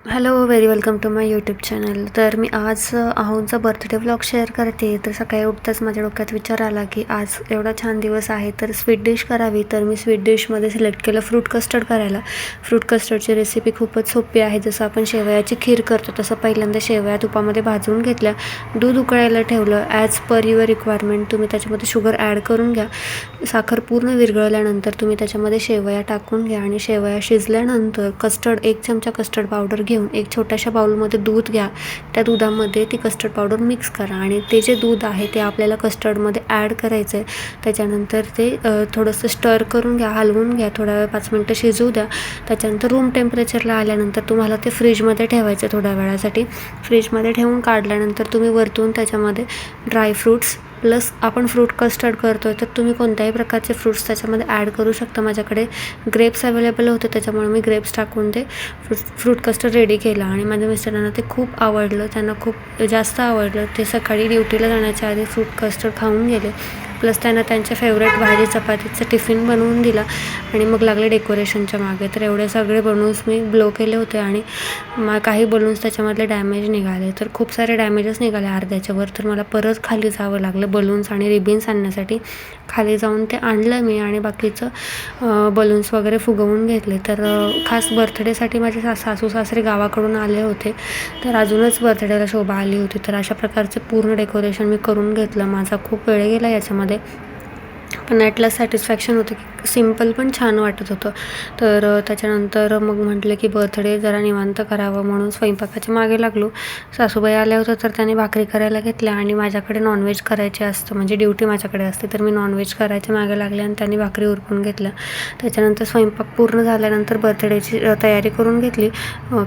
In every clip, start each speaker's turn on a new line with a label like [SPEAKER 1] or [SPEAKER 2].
[SPEAKER 1] Hello, very welcome to my YouTube channel. तर मी आज आहोंचा बर्थडे व्लॉग शेअर करते. तर सकाळी उठताच माझ्या डोक्यात विचार आला की आज एवढा छान दिवस आहे तर स्वीट डिश करावी. तर मी स्वीट डिशमध्ये सिलेक्ट केलं फ्रूट कस्टर्ड करायला. फ्रूट कस्टर्डची रेसिपी खूपच सोपी आहे. जसं आपण शेवयाची खीर करतो तसं पहिल्यांदा शेवया तुपामध्ये भाजून घेतल्या, दूध उकळायला ठेवलं. ॲज पर युअर रिक्वायरमेंट तुम्ही त्याच्यामध्ये शुगर ॲड करून घ्या. साखर पूर्ण विरघळल्यानंतर तुम्ही त्याच्यामध्ये शेवया टाकून घ्या आणि शेवया शिजल्यानंतर कस्टर्ड 1 चमचा कस्टर्ड पावडर घेऊन एक छोट्याशा बाउलमध्ये दूध घ्या. त्या दुधामध्ये ती कस्टर्ड पावडर मिक्स करा आणि ते जे दूध आहे ते आपल्याला कस्टर्डमध्ये ॲड करायचं आहे. त्याच्यानंतर ते थोडंसं स्टर करून घ्या, हलवून घ्या, थोडा वेळ 5 मिनटं शिजू द्या. त्याच्यानंतर रूम टेम्परेचरला आल्यानंतर तुम्हाला ते फ्रीजमध्ये ठेवायचं थोड्या वेळासाठी. फ्रीजमध्ये ठेवून काढल्यानंतर तुम्ही वरतून त्याच्यामध्ये ड्रायफ्रूट्स प्लस आपण फ्रूट कस्टर्ड करतो आहे तर तुम्ही कोणत्याही प्रकारचे फ्रूट्स त्याच्यामध्ये ॲड करू शकता. माझ्याकडे ग्रेप्स अवेलेबल होते त्याच्यामुळे मी ग्रेप्स टाकून ते फ्रूट कस्टर्ड रेडी केलं आणि माझ्या मिस्टरांना ते खूप आवडलं. त्यांना खूप जास्त आवडलं. ते सकाळी ड्युटीला जाण्याच्या आधी फ्रूट कस्टर्ड खाऊन गेले. प्लस त्यांना त्यांच्या फेवरेट भाजी चपातीचं टिफिन बनवून दिला आणि मग लागले डेकोरेशनच्या मागे. तर एवढे सगळे बलून्स मी ब्लो केले होते आणि काही बलून्स त्याच्यामधले डॅमेज निघाले. तर खूप सारे डॅमेजेस निघाले अर्ध्याच्यावर. तर मला परत खाली जावं लागलं बलून्स आणि रिबिन्स आणण्यासाठी. खाली जाऊन ते आणलं मी आणि बाकीचं बलून्स वगैरे फुगवून घेतले. तर खास बर्थडेसाठी माझे सासू सासरे गावाकडून आले होते तर अजूनच बर्थडेला शोभा आली होती. तर अशा प्रकारचं पूर्ण डेकोरेशन मी करून घेतलं. माझा खूप वेळ गेला याच्यामध्ये पण ॲटला सॅटिस्फॅक्शन होतं की सिम्पल पण छान वाटत होतं. तर त्याच्यानंतर मग म्हटलं की बर्थडे जरा निवांत करावं म्हणून स्वयंपाकाच्या मागे लागलो. सासूबाई आल्या होत्या तर त्याने भाकरी करायला घेतल्या आणि माझ्याकडे नॉनव्हेज करायचे असतं, म्हणजे ड्युटी माझ्याकडे असते. तर मी नॉनव्हेज करायच्या मागे लागले आणि त्यांनी भाकरी उरकून घेतल्या. त्याच्यानंतर स्वयंपाक पूर्ण झाल्यानंतर बर्थडेची तयारी करून घेतली.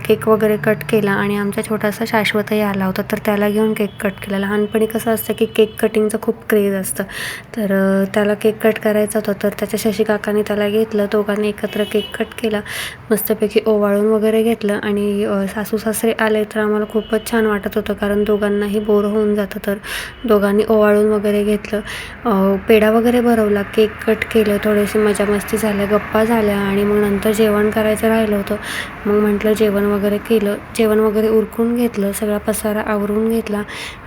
[SPEAKER 1] केक वगैरे कट केला आणि आमचा छोटासा शाश्वतही आला होता तर त्याला घेऊन केक कट केला. लहानपणी कसं असतं की केक कटिंगचं खूप क्रेज असतं. तर त्याला केक कट करायचा होता तर त्याच्या शशी काकांनी त्याला घेतलं. दोघांनी एकत्र केक कट केला, मस्तपैकी ओवाळून वगैरे घेतलं आणि सासू सासरे आले तर आम्हाला खूपच छान वाटत होतं कारण दोघांनाही बोर होऊन जातं. तर दोघांनी ओवाळून वगैरे घेतलं, पेढा वगैरे भरवला, केक कट केलं, थोडीशी मजा मस्ती झाल्या, गप्पा झाल्या आणि मग नंतर जेवण करायचं राहिलं होतं. मग म्हटलं जेवण वगैरे केलं, जेवण वगैरे उरकून घेतलं, सगळा पसारा आवरून घेतला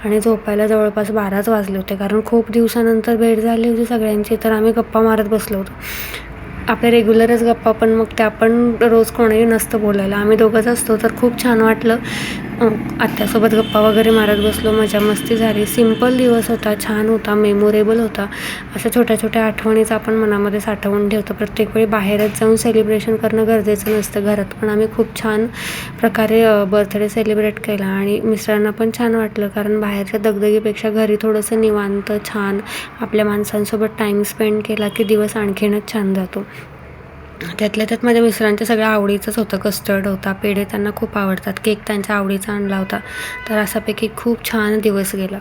[SPEAKER 1] आणि झोपायला जवळपास 12च वाजले होते कारण खूप दिवसानंतर भेट झाली होती सगळ्यांची. तर आम्ही गप्पा मारत बसलो होतो. आपल्या रेग्युलरच गप्पा, पण मग त्या पण रोज कोणीही नसतं बोलायला, आम्ही दोघंच असतो. तर खूप छान वाटलं. आत्यासोबत गप्पा वगैरे मारत बसलो, मजा मस्ती झाली. सिम्पल दिवस होता, छान होता, मेमोरेबल होता. अशा छोट्या छोट्या आठवणीच आपण मनामध्ये साठवून ठेवतो. प्रत्येक वेळी बाहेरच जाऊन सेलिब्रेशन करणं गरजेचं नसतं. घरात पण आम्ही खूप छान प्रकारे बर्थडे सेलिब्रेट केला आणि मिस्टरांना पण छान वाटलं कारण बाहेरच्या दगदगीपेक्षा घरी थोडंसं निवांत छान आपल्या माणसांसोबत टाईम स्पेंड केला की दिवस आणखीनच छान जातो. त्यातल्या त्यात माझ्या मिस्टरांच्या सगळ्या आवडीचंच होतं. कस्टर्ड होता, पेढे त्यांना खूप आवडतात, केक त्यांच्या आवडीचा आणला होता. तर असापैकी खूप छान दिवस गेला.